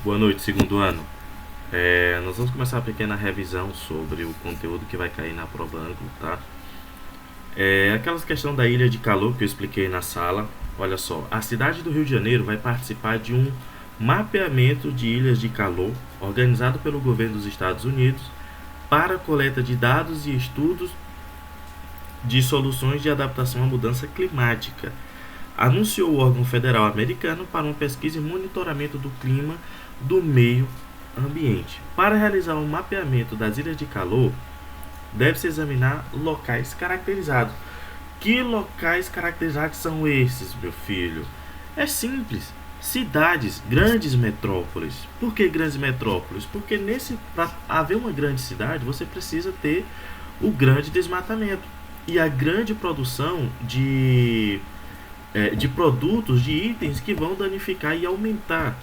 Boa noite, segundo ano. Nós vamos começar uma pequena revisão sobre o conteúdo que vai cair na prova ângulo, tá? Aquela questão da ilha de calor que eu expliquei na sala. Olha só, a cidade do Rio de Janeiro vai participar de um mapeamento de ilhas de calor organizado pelo governo dos Estados Unidos para a coleta de dados e estudos de soluções de adaptação à mudança climática, anunciou o órgão federal americano para uma pesquisa e monitoramento do clima do meio ambiente. Para realizar um mapeamento das ilhas de calor, deve-se examinar locais caracterizados. Que locais caracterizados são esses, meu filho? É simples. Cidades, grandes metrópoles. Por que grandes metrópoles? Porque para haver uma grande cidade, você precisa ter o grande desmatamento e a grande produção de produtos, de itens que vão danificar e aumentar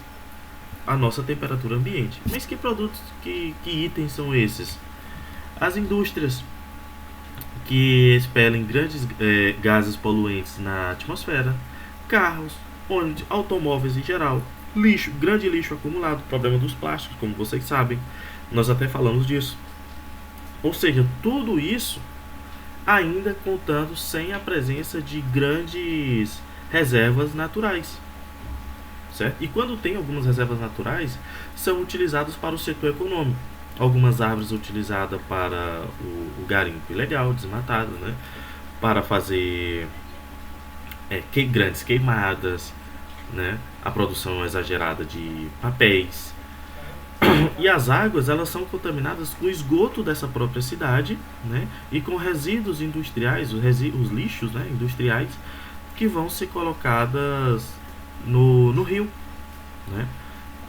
a nossa temperatura ambiente. Mas que produtos, que itens são esses? As indústrias que expelem grandes gases poluentes na atmosfera, carros, ônibus, automóveis em geral, lixo, grande lixo acumulado, problema dos plásticos, como vocês sabem, nós até falamos disso. Ou seja, tudo isso ainda contando sem a presença de grandes reservas naturais, certo? E quando tem algumas reservas naturais, são utilizadas para o setor econômico. Algumas árvores utilizadas para o garimpo ilegal, desmatado, né? Para fazer grandes queimadas, né? A produção exagerada de papéis. E as águas, elas são contaminadas com o esgoto dessa própria cidade, né? E com resíduos industriais, os lixos, né, industriais, que vão ser colocadas no rio, né?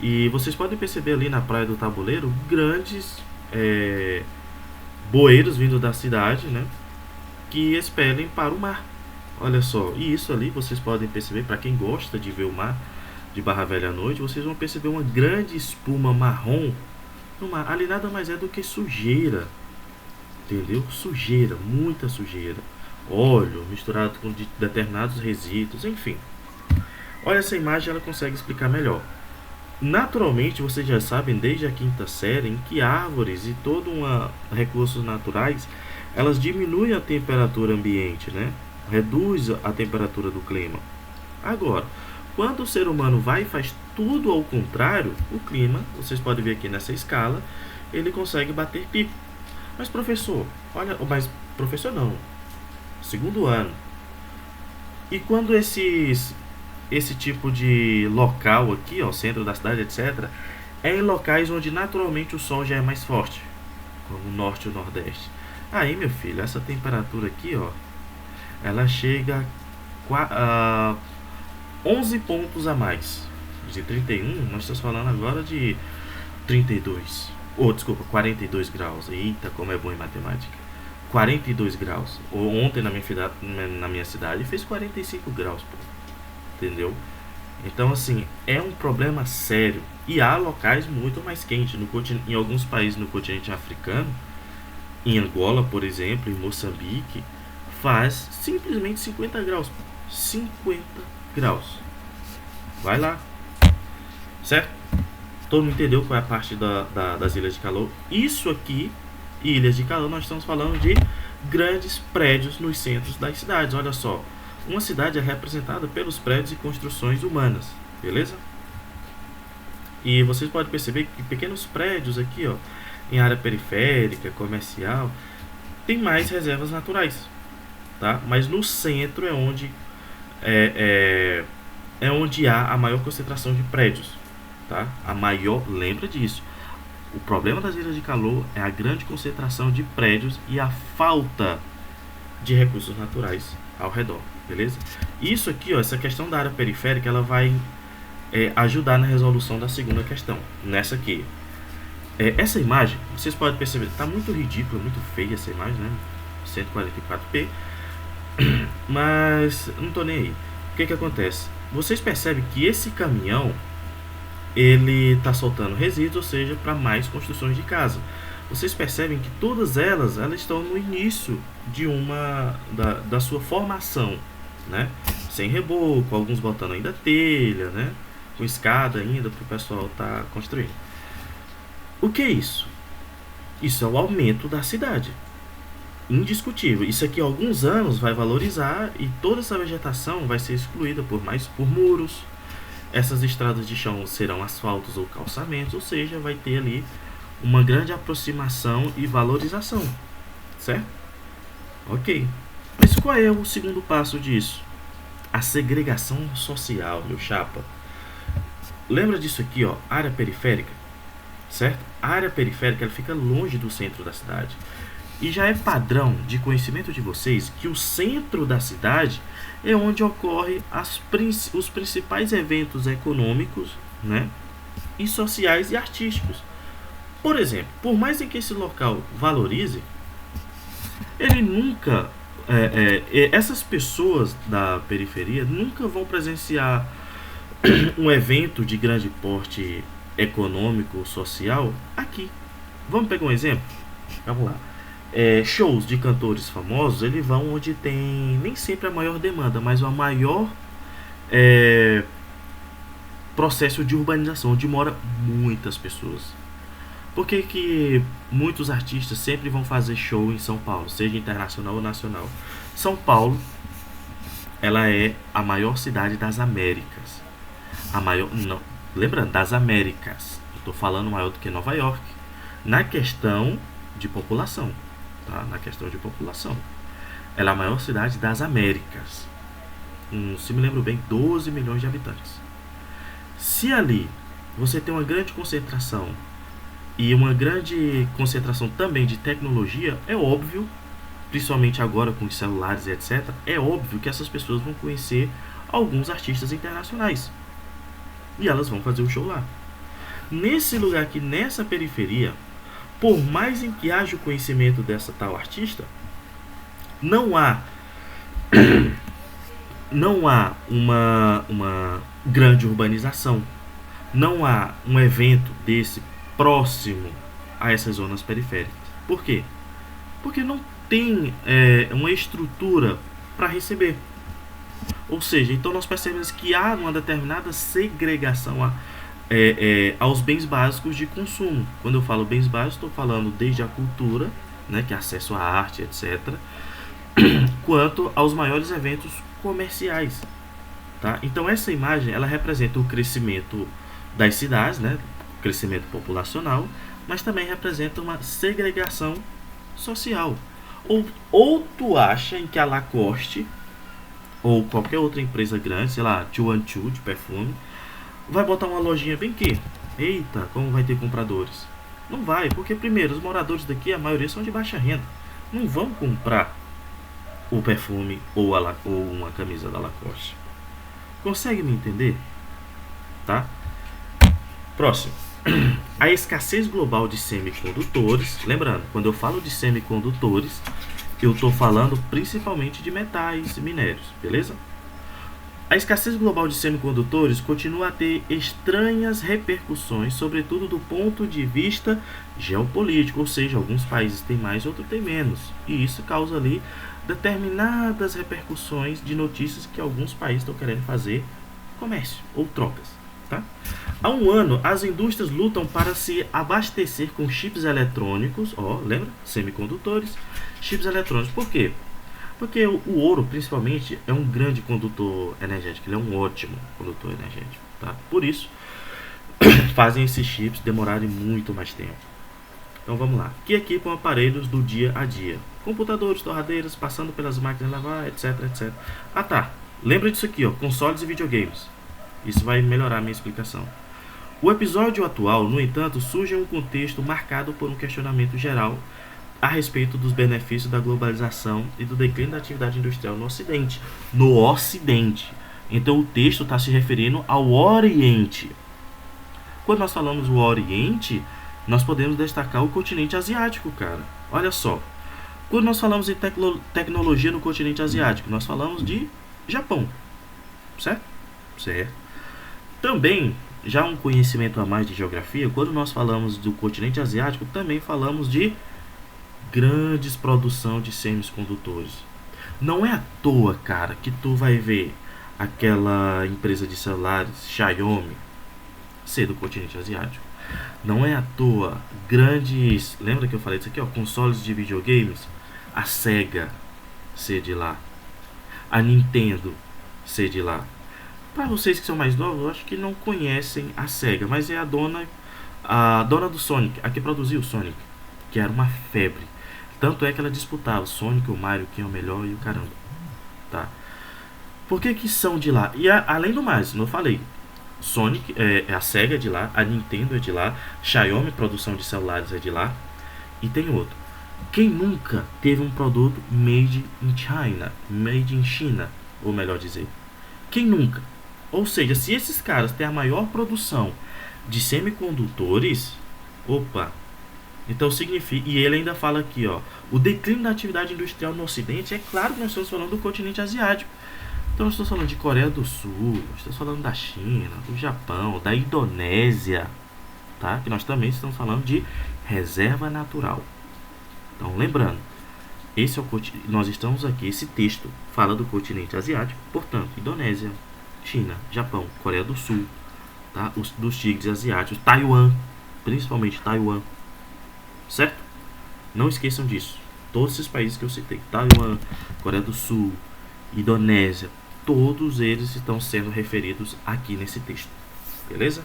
E vocês podem perceber ali na Praia do Tabuleiro grandes bueiros vindo da cidade, né? Que expelem para o mar. Olha só, e isso ali vocês podem perceber, para quem gosta de ver o mar de Barra Velha à noite, vocês vão perceber uma grande espuma marrom no mar. Ali nada mais é do que sujeira, entendeu? Sujeira, muita sujeira. Óleo misturado com determinados resíduos, enfim. Olha essa imagem, ela consegue explicar melhor. Naturalmente, vocês já sabem desde a quinta série em que árvores e todo recursos naturais, elas diminuem a temperatura ambiente, né? Reduz a temperatura do clima. Agora, quando o ser humano vai e faz tudo ao contrário, o clima, vocês podem ver aqui nessa escala, ele consegue bater pico. Mas professor, professor não, segundo ano. E quando esse tipo de local aqui, ó, centro da cidade, etc., é em locais onde naturalmente o sol já é mais forte, como o norte e o nordeste. Aí, meu filho, essa temperatura aqui, ó, ela chega a 11 pontos a mais. De 31, nós estamos falando agora de 32. Desculpa, 42 graus. Eita, como é bom em matemática. 42 graus. Ontem na minha cidade fez 45 graus, pô. Entendeu? Então, assim, é um problema sério. E há locais muito mais quentes. Em alguns países no continente africano, em Angola, por exemplo, em Moçambique, faz simplesmente 50 graus. 50 graus. Vai lá. Certo? Todo mundo entendeu qual é a parte das ilhas de calor? Isso aqui, ilhas de calor, nós estamos falando de grandes prédios nos centros das cidades. Olha só. Uma cidade é representada pelos prédios e construções humanas. Beleza? E vocês podem perceber que pequenos prédios aqui, ó, em área periférica, comercial, tem mais reservas naturais, tá? Mas no centro é onde onde há a maior concentração de prédios, tá? Lembra disso. O problema das ilhas de calor é a grande concentração de prédios e a falta de recursos naturais ao redor, beleza? Isso aqui, ó, essa questão da área periférica, ela vai ajudar na resolução da segunda questão, nessa aqui. Essa imagem, vocês podem perceber, está muito ridícula, muito feia essa imagem, né? 144p, mas não tô nem aí. O que acontece? Vocês percebem que esse caminhão, ele está soltando resíduos, ou seja, para mais construções de casa. Vocês percebem que todas elas estão no início de da sua formação, né? Sem reboco, alguns botando ainda telha, né? com escada ainda para o pessoal estar construindo. O que é isso? Isso é o aumento da cidade. Indiscutível. Isso aqui, há alguns anos, vai valorizar e toda essa vegetação vai ser excluída por muros. Essas estradas de chão serão asfaltos ou calçamentos, ou seja, vai ter ali uma grande aproximação e valorização, certo? Ok. Mas qual é o segundo passo disso? A segregação social, meu chapa. Lembra disso aqui, ó, área periférica, certo? A área periférica, ela fica longe do centro da cidade. E já é padrão de conhecimento de vocês que o centro da cidade é onde ocorrem os principais eventos econômicos, né, e sociais e artísticos. Por exemplo, por mais em que esse local valorize, ele nunca... essas pessoas da periferia nunca vão presenciar um evento de grande porte econômico, social, aqui. Vamos pegar um exemplo? Vamos lá. Shows de cantores famosos, eles vão onde tem nem sempre a maior demanda, mas o maior processo de urbanização, onde mora muitas pessoas. Por que muitos artistas sempre vão fazer show em São Paulo, seja internacional ou nacional? São Paulo, ela é a maior cidade das Américas. Lembrando, das Américas. Eu estou falando maior do que Nova York. Na questão de população. Tá? Na questão de população. Ela é a maior cidade das Américas. Se me lembro bem, 12 milhões de habitantes. Se ali você tem uma grande concentração e uma grande concentração também de tecnologia, é óbvio, principalmente agora com os celulares e etc., é óbvio que essas pessoas vão conhecer alguns artistas internacionais. E elas vão fazer o show lá. Nesse lugar aqui, nessa periferia, por mais em que haja o conhecimento dessa tal artista, não há uma grande urbanização. Não há um evento desse próximo a essas zonas periféricas. Por quê? Porque não tem uma estrutura para receber. Ou seja, então nós percebemos que há uma determinada segregação aos bens básicos de consumo. Quando eu falo bens básicos, estou falando desde a cultura, né, que é acesso à arte, etc., quanto aos maiores eventos comerciais. Tá? Então essa imagem, ela representa o crescimento das cidades, né, crescimento populacional, mas também representa uma segregação social. Ou tu acha em que a Lacoste ou qualquer outra empresa grande, sei lá, 212 de perfume, vai botar uma lojinha bem aqui? Eita, como vai ter compradores? Não vai, porque primeiro, os moradores daqui, a maioria são de baixa renda. Não vão comprar o perfume ou uma camisa da Lacoste. Consegue me entender? Tá? Próximo. A escassez global de semicondutores. Lembrando, quando eu falo de semicondutores, eu estou falando principalmente de metais e minérios, beleza? A escassez global de semicondutores continua a ter estranhas repercussões, sobretudo do ponto de vista geopolítico, ou seja, alguns países têm mais, outros têm menos. E isso causa ali determinadas repercussões de notícias que alguns países estão querendo fazer comércio ou trocas. Tá? Há um ano, as indústrias lutam para se abastecer com chips eletrônicos, lembra? Semicondutores, chips eletrônicos. Por quê? Porque o ouro, principalmente, é um grande condutor energético. Ele é um ótimo condutor energético. Tá? Por isso, fazem esses chips demorarem muito mais tempo. Então vamos lá. Que equipam aparelhos do dia a dia. Computadores, torradeiras, passando pelas máquinas de lavar, etc, etc. Ah tá, lembra disso aqui, consoles e videogames. Isso vai melhorar a minha explicação. O episódio atual, no entanto, surge em um contexto marcado por um questionamento geral a respeito dos benefícios da globalização e do declínio da atividade industrial no Ocidente. No Ocidente. Então o texto está se referindo ao Oriente. Quando nós falamos do Oriente, nós podemos destacar o continente asiático, cara. Olha só. Quando nós falamos em tecnologia no continente asiático, nós falamos de Japão. Certo? Certo. Também, já um conhecimento a mais de geografia, quando nós falamos do continente asiático, também falamos de grandes produção de semicondutores. Não é à toa, cara, que tu vai ver aquela empresa de celulares, Xiaomi, ser do continente asiático. Não é à toa grandes, lembra que eu falei disso aqui, ó, consoles de videogames, a Sega ser de lá, a Nintendo ser de lá. Para vocês que são mais novos, eu acho que não conhecem a Sega, mas é a dona do Sonic, a que produziu o Sonic, que era uma febre. Tanto é que ela disputava Sonic, o Mario, quem é o melhor e o caramba, tá? Por que são de lá? E além do mais, não falei, Sonic a Sega é de lá, a Nintendo é de lá, Xiaomi, produção de celulares, é de lá. E tem outro. Quem nunca teve um produto made in China, made in China, ou melhor dizer, quem nunca? Ou seja, se esses caras têm a maior produção de semicondutores, opa, então significa, e ele ainda fala aqui, ó, o declínio da atividade industrial no Ocidente, é claro que nós estamos falando do continente asiático. Então nós estamos falando de Coreia do Sul, estamos falando da China, do Japão, da Indonésia, tá? Que nós também estamos falando de reserva natural. Então lembrando, esse é nós estamos aqui, esse texto fala do continente asiático, portanto, Indonésia, China, Japão, Coreia do Sul, tá? Dos tigres asiáticos, Taiwan, principalmente Taiwan, certo? Não esqueçam disso. Todos esses países que eu citei, Taiwan, Coreia do Sul, Indonésia, todos eles estão sendo referidos aqui nesse texto, beleza?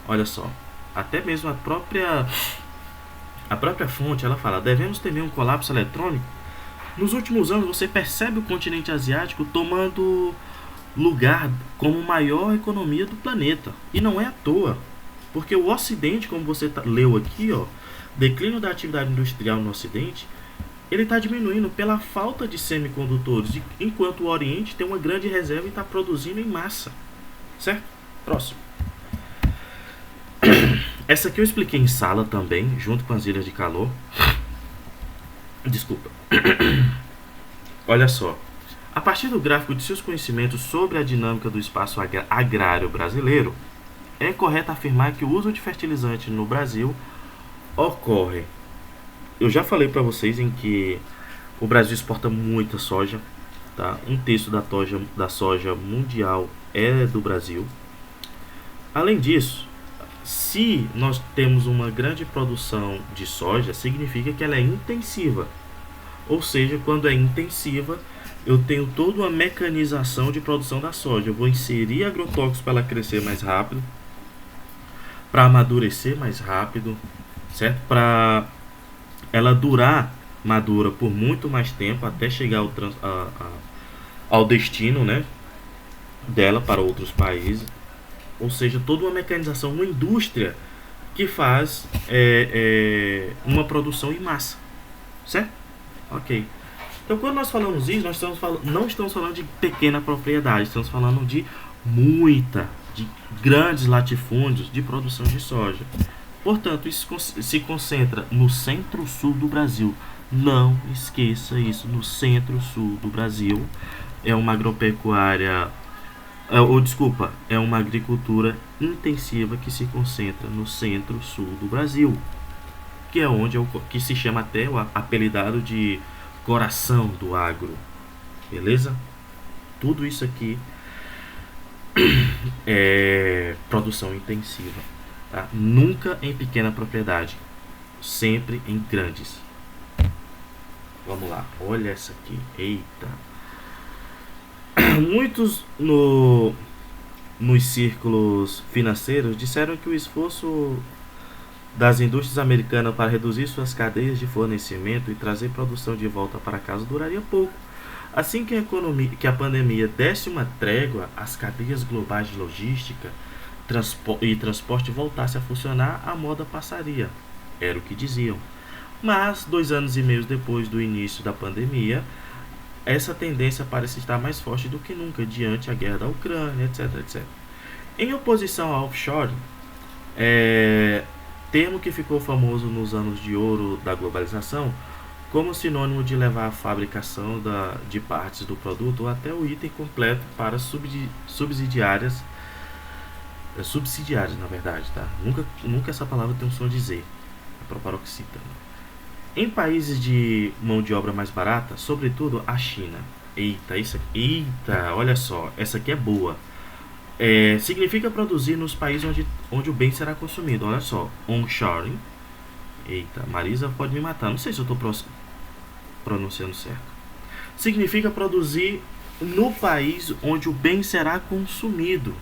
Olha só, até mesmo a própria fonte, ela fala: devemos temer um colapso eletrônico. Nos últimos anos, você percebe o continente asiático tomando lugar como maior economia do planeta, e não é à toa, porque o Ocidente, como você leu aqui, ó, declínio da atividade industrial no Ocidente, ele está diminuindo pela falta de semicondutores, enquanto o Oriente tem uma grande reserva e está produzindo em massa, certo? Próximo. Essa aqui eu expliquei em sala também, junto com as ilhas de calor. Desculpa. Olha só. A partir do gráfico de seus conhecimentos sobre a dinâmica do espaço agrário brasileiro, é correto afirmar que o uso de fertilizante no Brasil ocorre. Eu já falei para vocês em que o Brasil exporta muita soja, tá? Um terço da soja mundial é do Brasil. Além disso, se nós temos uma grande produção de soja, significa que ela é intensiva. Ou seja, quando é intensiva, eu tenho toda uma mecanização de produção da soja. Eu vou inserir agrotóxicos para ela crescer mais rápido, para amadurecer mais rápido, certo? Para ela durar madura por muito mais tempo, até chegar ao destino, né, dela para outros países. Ou seja, toda uma mecanização, uma indústria que faz uma produção em massa, certo? Ok. Então, quando nós falamos isso, nós não estamos falando de pequena propriedade, estamos falando de grandes latifúndios de produção de soja. Portanto, isso se concentra no centro-sul do Brasil. Não esqueça isso, no centro-sul do Brasil. É uma agropecuária, é uma agricultura intensiva que se concentra no centro-sul do Brasil, que é onde que se chama até o apelidado de coração do agro, beleza? Tudo isso aqui é produção intensiva, tá? Nunca em pequena propriedade, sempre em grandes. Vamos lá, olha essa aqui, eita. Muitos nos círculos financeiros disseram que o esforço das indústrias americanas para reduzir suas cadeias de fornecimento e trazer produção de volta para casa duraria pouco. Assim que a pandemia desse uma trégua, as cadeias globais de logística e transporte voltassem a funcionar, a moda passaria. Era o que diziam. Mas, 2 anos e meio depois do início da pandemia, essa tendência parece estar mais forte do que nunca diante da guerra da Ucrânia, etc, etc. Em oposição ao offshore, termo que ficou famoso nos anos de ouro da globalização como sinônimo de levar a fabricação de partes do produto ou até o item completo para subsidiárias, na verdade, tá? Nunca essa palavra tem um som de Z, é proparoxítona. Em países de mão de obra mais barata, sobretudo a China. Eita, olha só, essa aqui é boa. Significa produzir nos países onde o bem será consumido. Olha só, onshoring. Eita, Marisa pode me matar. Não sei se eu estou pronunciando certo. Significa produzir no país onde o bem será consumido.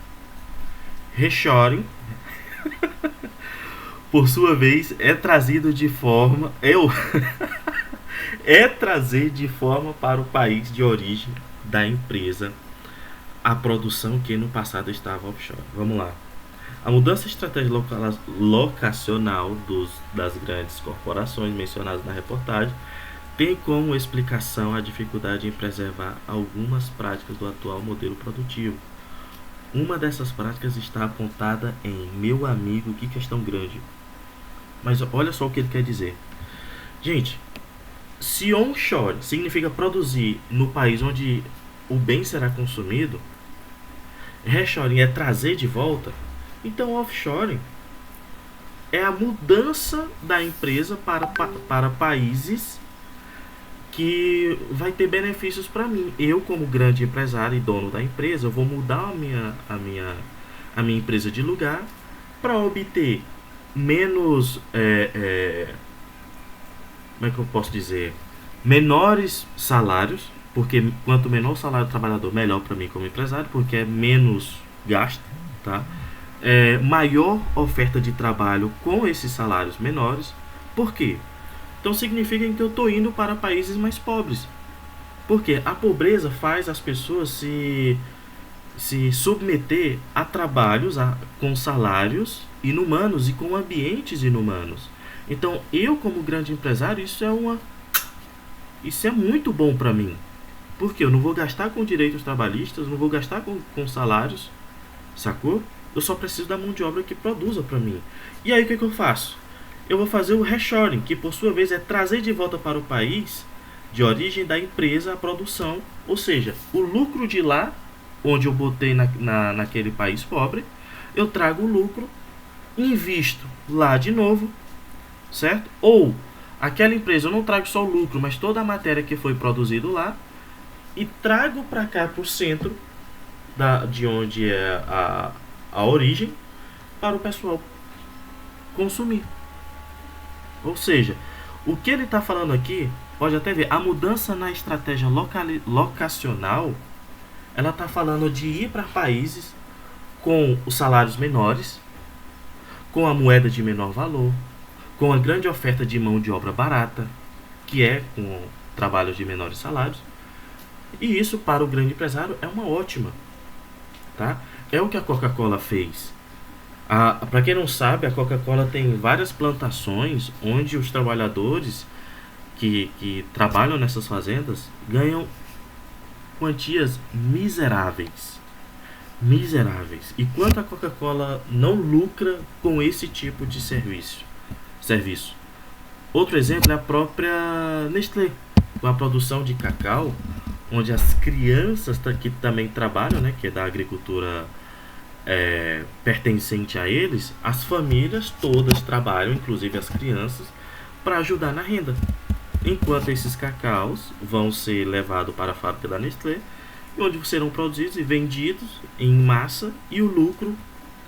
Reshoring, por sua vez, é trazido de forma... é trazer de forma para o país de origem da empresa a produção que no passado estava offshore. Vamos lá. A mudança de estratégia locacional das grandes corporações mencionadas na reportagem tem como explicação a dificuldade em preservar algumas práticas do atual modelo produtivo. Uma dessas práticas está apontada em meu amigo, que questão grande. Mas olha só o que ele quer dizer. Gente, se onshore significa produzir no país onde o bem será consumido, reshoring é trazer de volta, então offshoring é a mudança da empresa para países que vai ter benefícios para mim. Eu, como grande empresário e dono da empresa, eu vou mudar a minha empresa de lugar para obter menos... como é que eu posso dizer? Menores salários, porque quanto menor o salário do trabalhador, melhor para mim como empresário, porque é menos gasto, tá? Maior oferta de trabalho com esses salários menores. Por quê? Então significa que eu estou indo para países mais pobres. Porque a pobreza faz as pessoas se submeter a trabalhos com salários inumanos e com ambientes inumanos. Então eu, como grande empresário, isso é muito bom para mim. Porque eu não vou gastar com direitos trabalhistas, não vou gastar com salários, sacou? Eu só preciso da mão de obra que produza para mim. E aí o que eu faço? Eu vou fazer o reshoring, que por sua vez é trazer de volta para o país de origem da empresa a produção. Ou seja, o lucro de lá, onde eu botei naquele país pobre, eu trago o lucro, invisto lá de novo, certo? Ou aquela empresa, eu não trago só o lucro, mas toda a matéria que foi produzida lá, e trago para cá, para o centro de onde é a origem, para o pessoal consumir. Ou seja, o que ele está falando aqui, pode até ver, a mudança na estratégia locacional, ela está falando de ir para países com os salários menores, com a moeda de menor valor, com a grande oferta de mão de obra barata, que é com trabalhos de menores salários. E isso para o grande empresário é uma ótima, tá? É o que a Coca-Cola fez. Para quem não sabe, a Coca-Cola tem várias plantações onde os trabalhadores que trabalham nessas fazendas ganham quantias miseráveis. E quanto a Coca-Cola não lucra com esse tipo de serviço. Outro exemplo é a própria Nestlé, com a produção de cacau, onde as crianças que também trabalham, né, que é da agricultura pertencente a eles, as famílias todas trabalham, inclusive as crianças, para ajudar na renda. Enquanto esses cacaus vão ser levados para a fábrica da Nestlé, onde serão produzidos e vendidos em massa, e o lucro,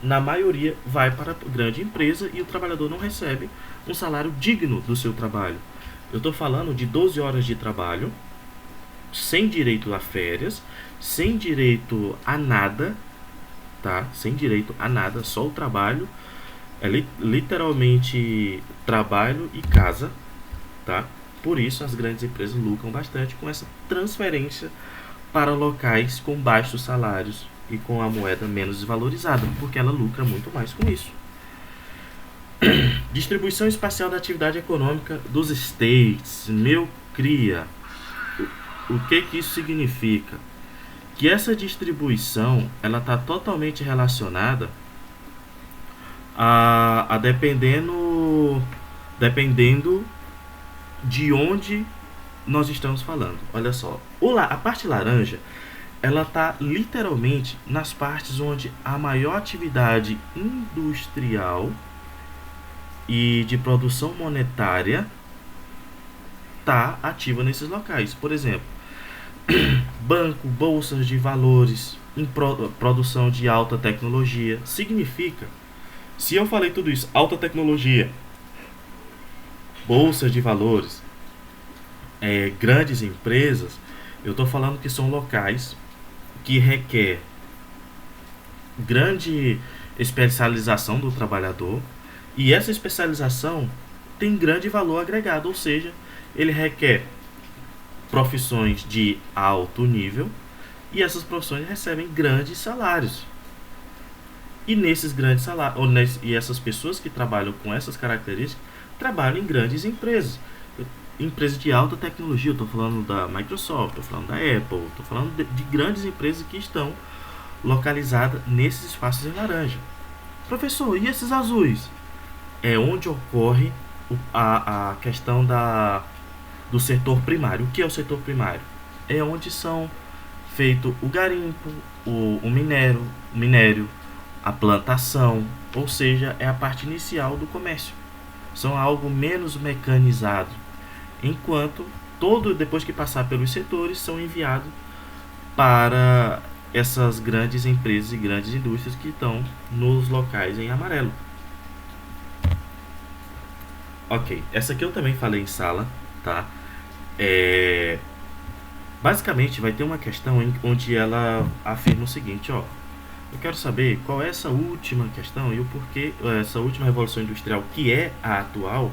na maioria, vai para a grande empresa e o trabalhador não recebe um salário digno do seu trabalho. Eu estou falando de 12 horas de trabalho, sem direito a férias, sem direito a nada, tá? Sem direito a nada, só o trabalho. É literalmente trabalho e casa, tá? Por isso as grandes empresas lucram bastante com essa transferência para locais com baixos salários e com a moeda menos desvalorizada, porque ela lucra muito mais com isso. Distribuição espacial da atividade econômica dos States. Meu cria, o que isso significa? Que essa distribuição ela está totalmente relacionada a dependendo de onde nós estamos falando. Olha só, a parte laranja, ela está literalmente nas partes onde a maior atividade industrial e de produção monetária está ativa nesses locais. Por exemplo, banco, bolsas de valores, produção de alta tecnologia. Significa, se eu falei tudo isso, alta tecnologia, bolsas de valores, grandes empresas, eu estou falando que são locais que requer grande especialização do trabalhador, e essa especialização tem grande valor agregado, ou seja, ele requer profissões de alto nível, e essas profissões recebem grandes salários. E nesses grandes salários, e essas pessoas que trabalham com essas características trabalham em grandes empresas. Empresas de alta tecnologia, eu estou falando da Microsoft, estou falando da Apple, estou falando de grandes empresas que estão localizadas nesses espaços em laranja. Professor, e esses azuis? É onde ocorre a questão do setor primário. O que é o setor primário? É onde são feito o garimpo, o minério, a plantação, ou seja, é a parte inicial do comércio. São algo menos mecanizado, enquanto depois que passar pelos setores, são enviados para essas grandes empresas e grandes indústrias que estão nos locais em amarelo. Ok, essa aqui eu também falei em sala, tá? Basicamente vai ter uma questão onde ela afirma o seguinte, ó. Eu quero saber qual é essa última questão e o porquê, essa última revolução industrial, que é a atual,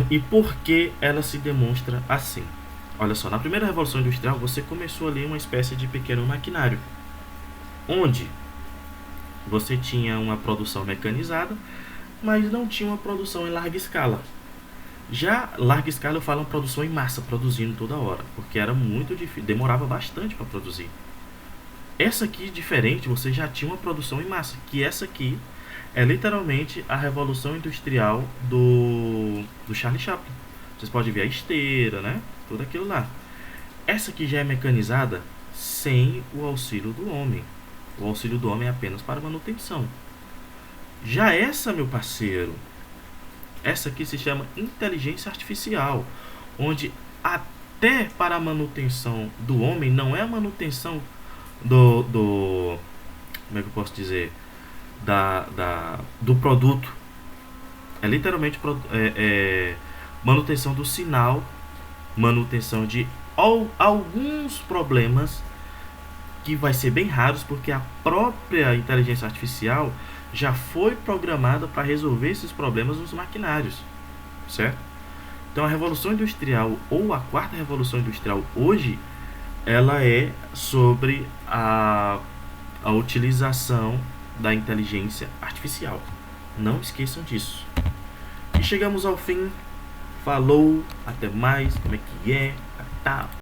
e por que ela se demonstra assim. Olha só, na primeira revolução industrial você começou ali uma espécie de pequeno maquinário, onde você tinha uma produção mecanizada, mas não tinha uma produção em larga escala. Já larga escala eu falo uma produção em massa, produzindo toda hora, porque era muito difícil, demorava bastante para produzir. Essa aqui, diferente, você já tinha uma produção em massa, que essa aqui é literalmente a revolução industrial do Charlie Chaplin. Vocês podem ver a esteira, né? Tudo aquilo lá. Essa aqui já é mecanizada sem o auxílio do homem. O auxílio do homem é apenas para manutenção. Já essa, meu parceiro, essa aqui se chama inteligência artificial, onde até para a manutenção do homem não é a manutenção como é que eu posso dizer, do produto, é literalmente manutenção do sinal, manutenção de alguns problemas que vai ser bem raros, porque a própria inteligência artificial já foi programada para resolver esses problemas nos maquinários, certo? Então a revolução industrial, ou a quarta revolução industrial hoje, ela é sobre a utilização da inteligência artificial. Não esqueçam disso. E chegamos ao fim. Falou, até mais, como é que é? Tá.